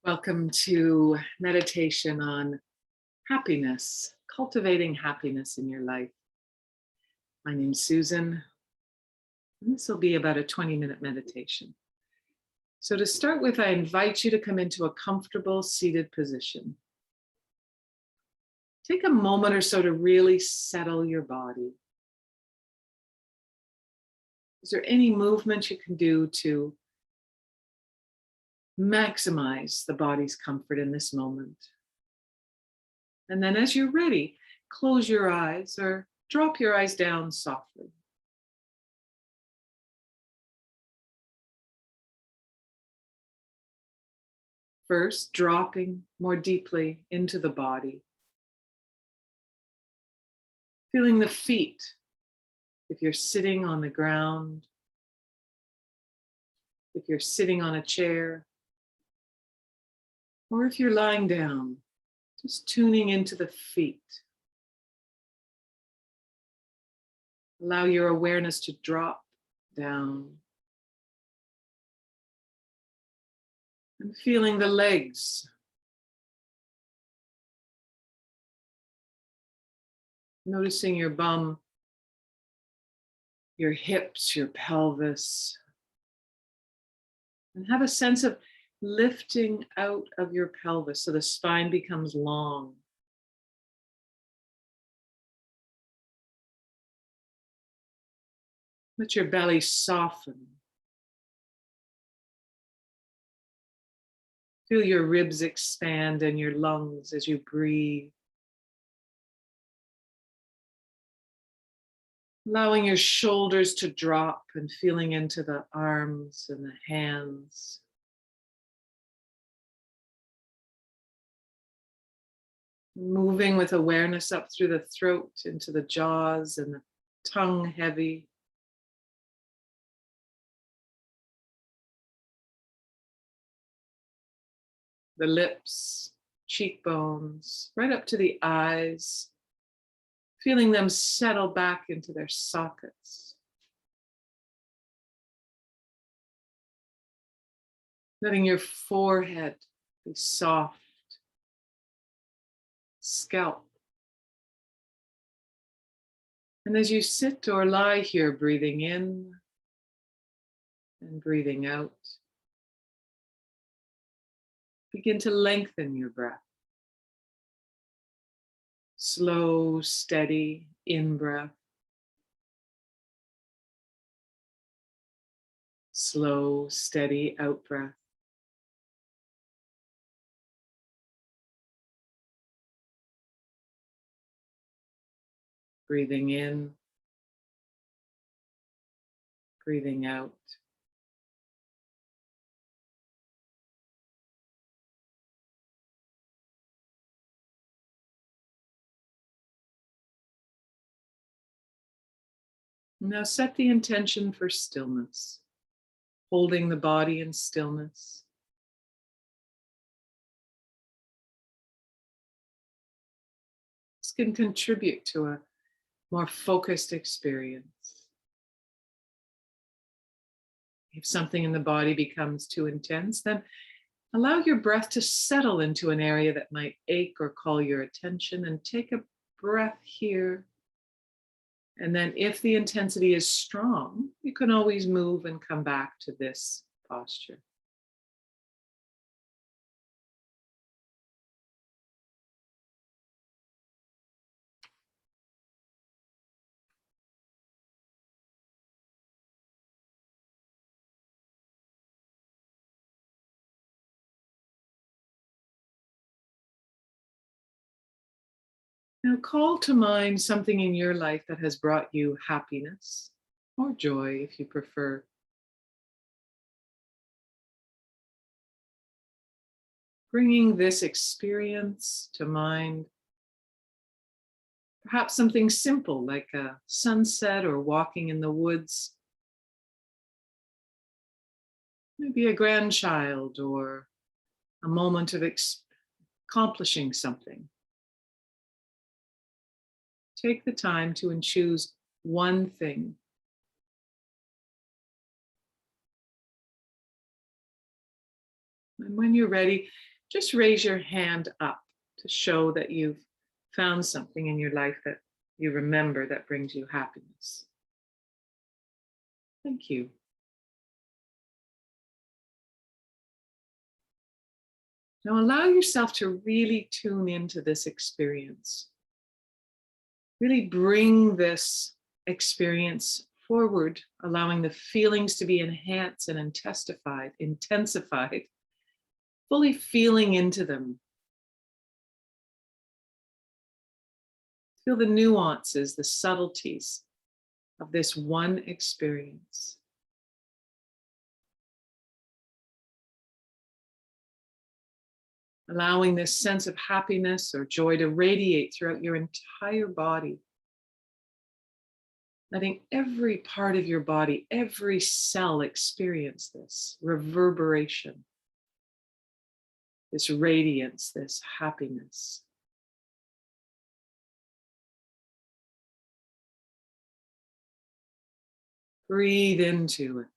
Welcome to meditation on happiness, cultivating happiness in your life. My name's Susan, and this will be about a 20-minute meditation. So to start with, I invite you to come into a comfortable seated position. Take a moment or so to really settle your body. Is there any movement you can do to maximize the body's comfort in this moment? And then as you're ready, close your eyes or drop your eyes down softly. First, dropping more deeply into the body. Feeling the feet, if you're sitting on the ground, if you're sitting on a chair, or if you're lying down, just tuning into the feet. Allow your awareness to drop down. And feeling the legs. Noticing your bum, your hips, your pelvis. And have a sense of lifting out of your pelvis so the spine becomes long. Let your belly soften. Feel your ribs expand and your lungs as you breathe. Allowing your shoulders to drop and feeling into the arms and the hands. Moving with awareness up through the throat into the jaws and the tongue heavy. The lips, cheekbones, right up to the eyes, feeling them settle back into their sockets. Letting your forehead be soft, scalp. And as you sit or lie here, breathing in and breathing out, begin to lengthen your breath. Slow, steady in-breath. Slow, steady out-breath. Breathing in, breathing out. Now set the intention for stillness, holding the body in stillness. This can contribute to a more focused experience. If something in the body becomes too intense, then allow your breath to settle into an area that might ache or call your attention, and take a breath here. And then if the intensity is strong, you can always move and come back to this posture. Now call to mind something in your life that has brought you happiness or joy, if you prefer. Bringing this experience to mind. Perhaps something simple like a sunset or walking in the woods. Maybe a grandchild or a moment of accomplishing something. Take the time to choose one thing. And when you're ready, just raise your hand up to show that you've found something in your life that you remember that brings you happiness. Thank you. Now allow yourself to really tune into this experience. Really bring this experience forward, allowing the feelings to be enhanced and intensified, fully feeling into them. Feel the nuances, the subtleties of this one experience. Allowing this sense of happiness or joy to radiate throughout your entire body. Letting every part of your body, every cell experience this reverberation, this radiance, this happiness. Breathe into it.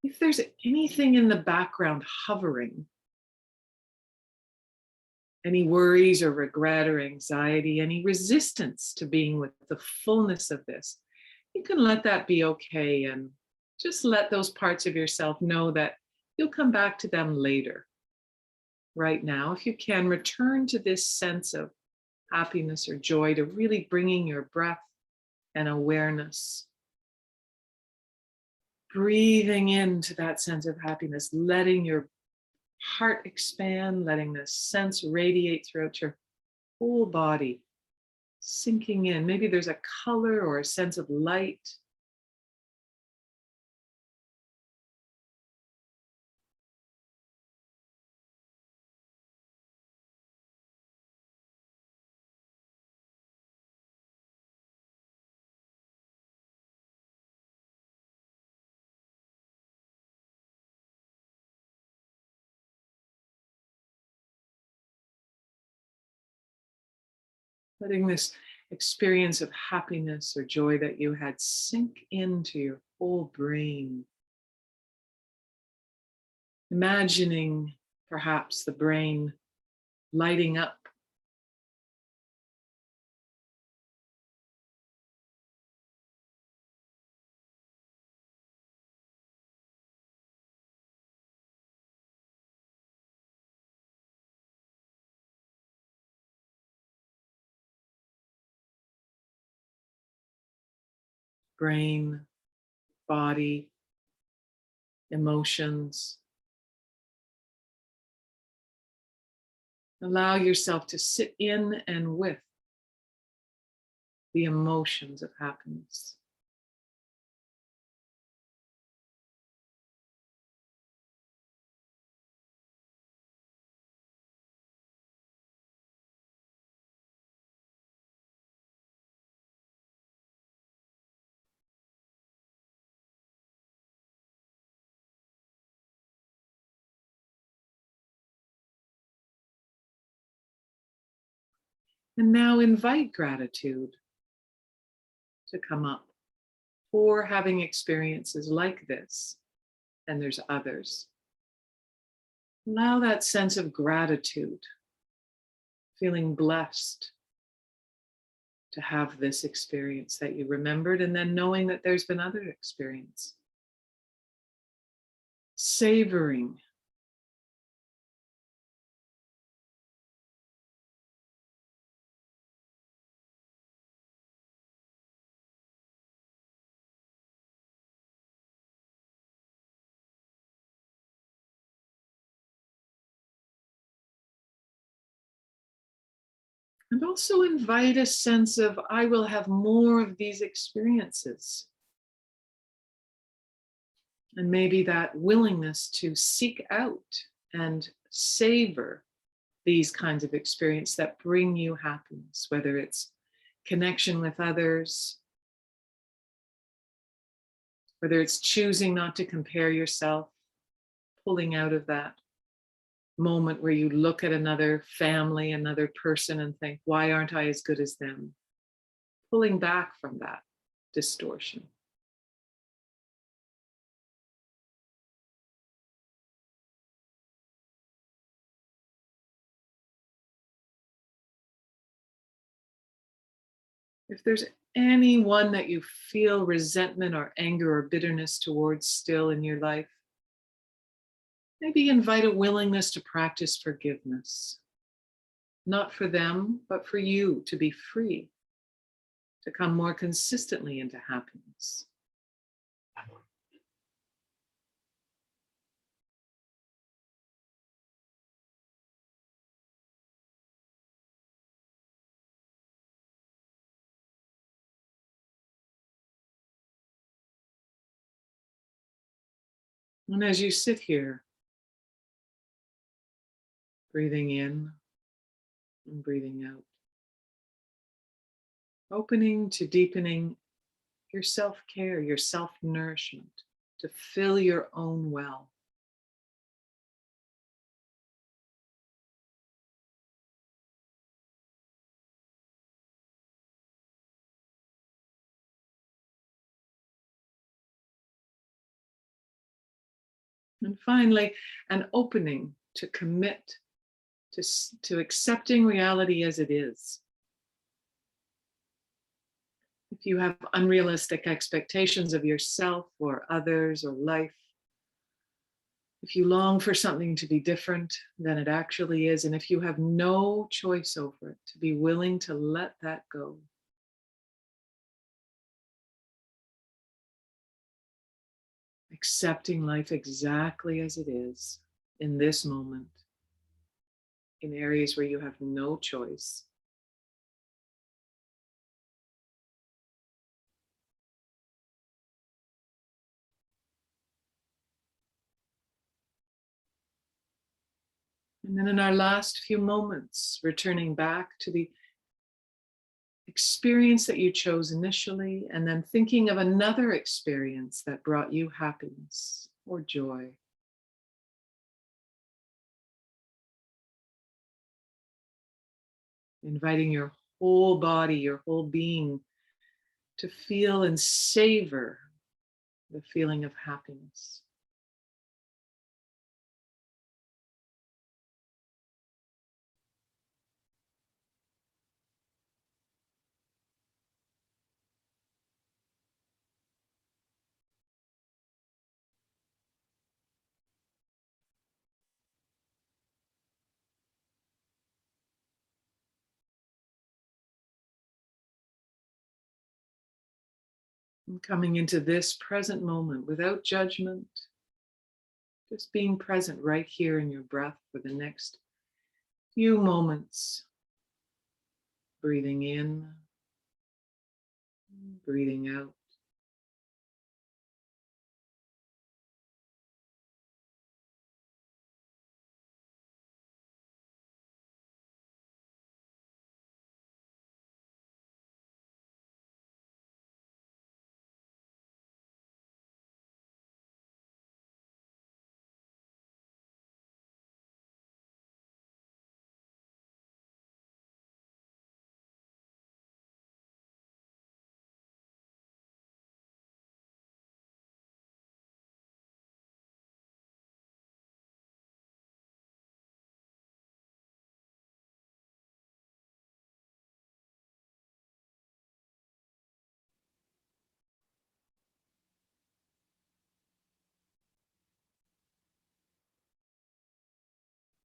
If there's anything in the background hovering, any worries or regret or anxiety, any resistance to being with the fullness of this, you can let that be okay and just let those parts of yourself know that you'll come back to them later. Right now, if you can, return to this sense of happiness or joy, to really bringing your breath and awareness. Breathing into that sense of happiness, letting your heart expand, letting the sense radiate throughout your whole body, sinking in. Maybe there's a color or a sense of light. Letting this experience of happiness or joy that you had sink into your whole brain. Imagining perhaps the brain lighting up. Brain, body, emotions. Allow yourself to sit in and with the emotions of happiness. And now invite gratitude to come up for having experiences like this, and there's others. Allow that sense of gratitude, feeling blessed to have this experience that you remembered, and then knowing that there's been other experience. Savoring. And also invite a sense of, I will have more of these experiences. And maybe that willingness to seek out and savor these kinds of experiences that bring you happiness, whether it's connection with others, Whether it's choosing not to compare yourself, pulling out of that moment where you look at another family, another person, and think, why aren't I as good as them? Pulling back from that distortion. If there's anyone that you feel resentment or anger or bitterness towards still in your life, maybe invite a willingness to practice forgiveness, not for them, but for you to be free, to come more consistently into happiness. And as you sit here, breathing in and breathing out, opening to deepening your self-care, your self-nourishment, to fill your own well. And finally, an opening to commit to accepting reality as it is. If you have unrealistic expectations of yourself or others or life, if you long for something to be different than it actually is, and if you have no choice over it, to be willing to let that go. Accepting life exactly as it is in this moment, in areas where you have no choice. And then in our last few moments, returning back to the experience that you chose initially, and then thinking of another experience that brought you happiness or joy. Inviting your whole body, your whole being to feel and savor the feeling of happiness. And coming into this present moment without judgment, just being present right here in your breath for the next few moments. Breathing in, breathing out.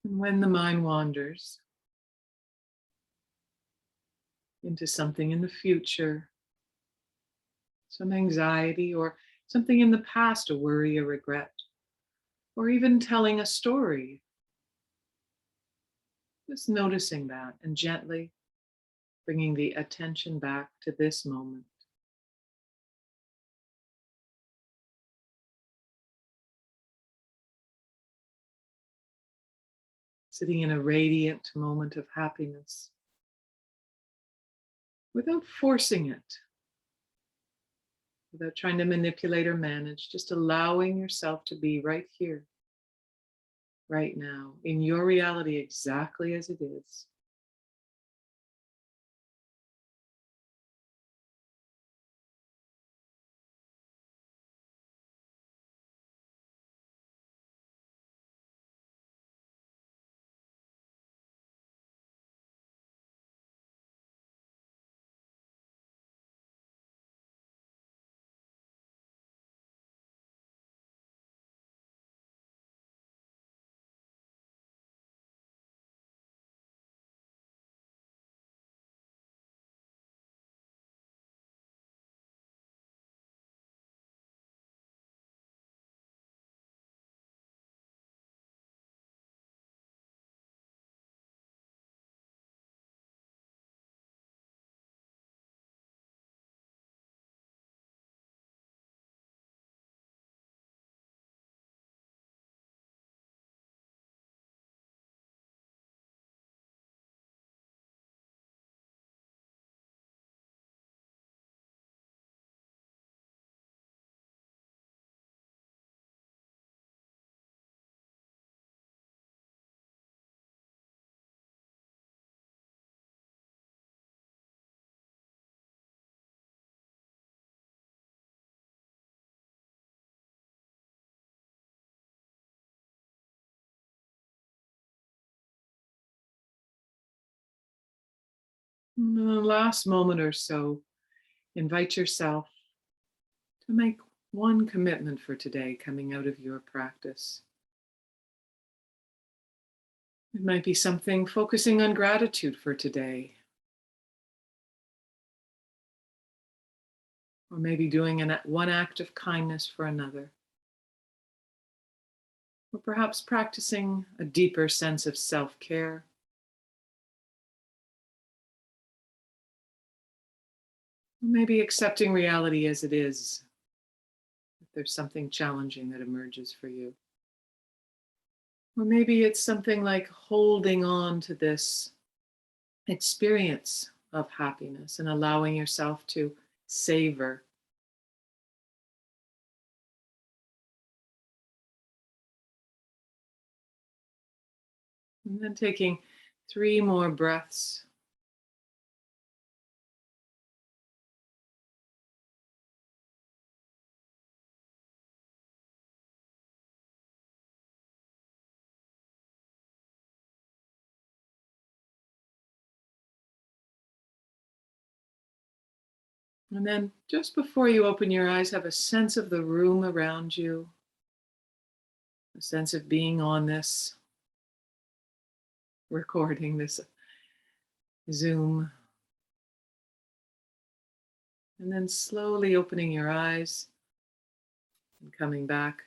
And when the mind wanders into something in the future, some anxiety, or something in the past, a worry, a regret, or even telling a story, just noticing that and gently bringing the attention back to this moment. Sitting in a radiant moment of happiness without forcing it, without trying to manipulate or manage, just allowing yourself to be right here, right now, in your reality exactly as it is. In the last moment or so, invite yourself to make one commitment for today coming out of your practice. It might be something focusing on gratitude for today, or maybe doing one act of kindness for another, or perhaps practicing a deeper sense of self-care, or maybe accepting reality as it is, if there's something challenging that emerges for you. Or maybe it's something like holding on to this experience of happiness and allowing yourself to savor. And then taking 3 more breaths. And then just before you open your eyes, have a sense of the room around you, a sense of being on this recording, this Zoom. And then slowly opening your eyes and coming back.